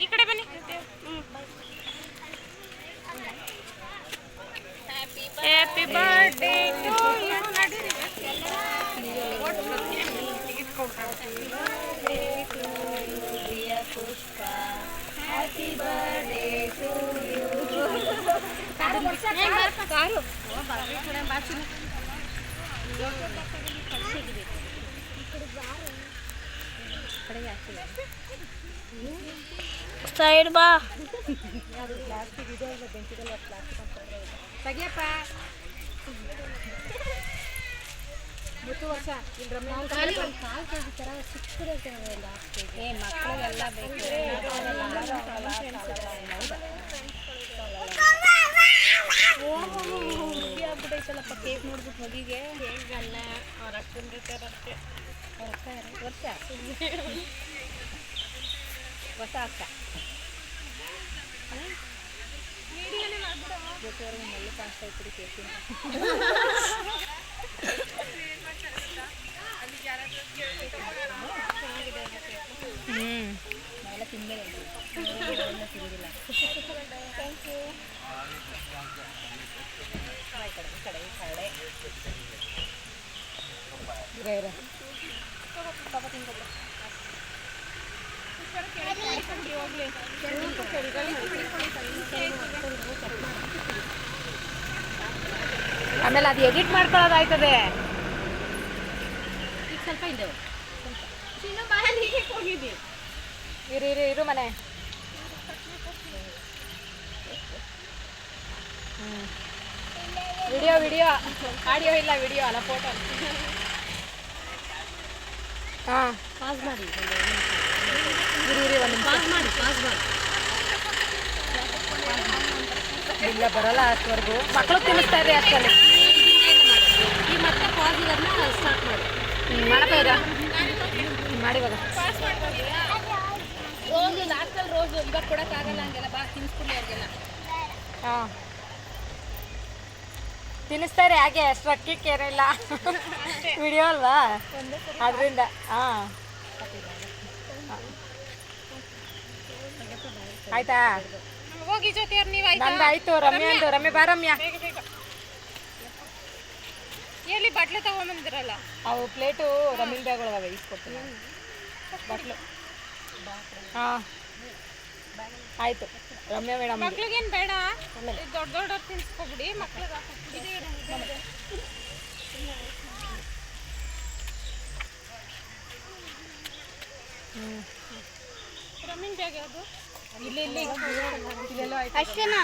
ಈ ಕಡೆ ಬನ್ನಿ. Happy birthday to you. Happy birthday to you. Car side ಬಾ ತೆಗಿಯಪ್ಪ. ವರ್ಷ ಮಕ್ಕಳಿಗೆಲ್ಲ ಬೇಕು. ಆಗ್ಬಿಟ್ಟೈತಲ್ಲಪ್ಪ ಕೇಕ್ ನೋಡ್ಬಿಟ್ಟು ಮಗಿಗೆ ಹೇಗಲ್ಲ ಅವ್ರ ಅಕ್ಕನ ಜೊತೆ ವರ್ಷ ಹೊಸ ಅಕ್ಕ ಜೊತೆವರೆಗೂ ಮಲ್ಲಿ ಕಾಣಿಸ್ತಾ ಇತ್ತು ಕೇಕಿನ. ನಾವೆಲ್ಲ ತಿಂದೇ ಸಿಗೋದಿಲ್ಲ. Thank you. ಕಡೆ ಇರ ಪಾಪ ತಿನ್ಕೊಳ್ತ ಆಮೇಲೆ ಅದು ಎಡಿಟ್ ಮಾಡ್ಕೊಳ್ಳೋದಾಯ್ತದೆ. ಈಗ ಸ್ವಲ್ಪ ಇದ್ದೇವೆ ಹೋಗಿದ್ದಿ. ಇರು ಮನೆ. ವಿಡಿಯೋ ಆಡಿಯೋ ಇಲ್ಲ, ವಿಡಿಯೋ ಅಲ್ಲ, ಫೋಟೋ. ಹಾಂ ಪಾಸ್ ಮಾಡಿ ಇಲ್ಲ ಬರಲ್ಲ ಅಷ್ಟವರೆಗೂ. ಮಕ್ಕಳು ತಿನ್ನಿಸ್ತಾ ಇದ್ರೆ ಅಷ್ಟಲ್ಲಿ ಈ ಮತ್ತೆ ಪಾಸ್ ಇರೋದನ್ನ ಸ್ಟಾರ್ಟ್ ಮಾಡಿ ಮಾಡಪ್ಪ. ಈಗ ಮಾಡಿ ಇವಾಗ ರೋಸು ಲಾಸ್ಟಲ್ಲಿ ರೋಸು ಇವಾಗ ಕೊಡೋಕ್ಕಾಗಲ್ಲ ಹಂಗೆಲ್ಲ. ಬಾ ತಿನ್ನಿಸ್ಕೊಳ್ಳಿ ಅವ್ರಿಗೆಲ್ಲ. ಹಾಂ ತಿನ್ನಿಸ್ತಾರೆ ಹಾಗೆ, ಅಷ್ಟು ಅಕ್ಕಿಕ್ಕೆ ಏನಿಲ್ಲ. ವಿಡಿಯೋ ಅಲ್ವಾ ಅದರಿಂದ. ಹಾಂ ಆಯ್ತಾ ಹೋಗಿ ಜೊತೆ ನಂದು ಆಯ್ತು. ರಮ್ಯ ಬಾ ರಮ್ಯ. ಎಲ್ಲಿ ಬಟ್ಲು ತಗೊಂಬಂದಿರಲ್ಲ ಅವು ಪ್ಲೇಟು ರಮ್ಯನ ಬ್ಯಾಗ್ ಒಳಗವೆ ಇಸ್ಕೊಡ್ತೀನಿ ಬಟ್ಲು. ಹಾಂ ಆಯಿತು ರಮ್ಯಾ ಮೇಡಮ್. ಮಕ್ಳಿಗೇನು ಬೇಡ, ದೊಡ್ಡ ತಿನ್ಸ್ಕೊಬಿಡಿ ಮಕ್ಳಿಗೆ. ರಮ್ಯನ ಬ್ಯಾಗ್ ಯಾವುದು? ಇಲ್ಲಿ ಇಲ್ಲೆಲ್ಲೋ ಆಯ್ತು ಅಷ್ಟೇನಾ.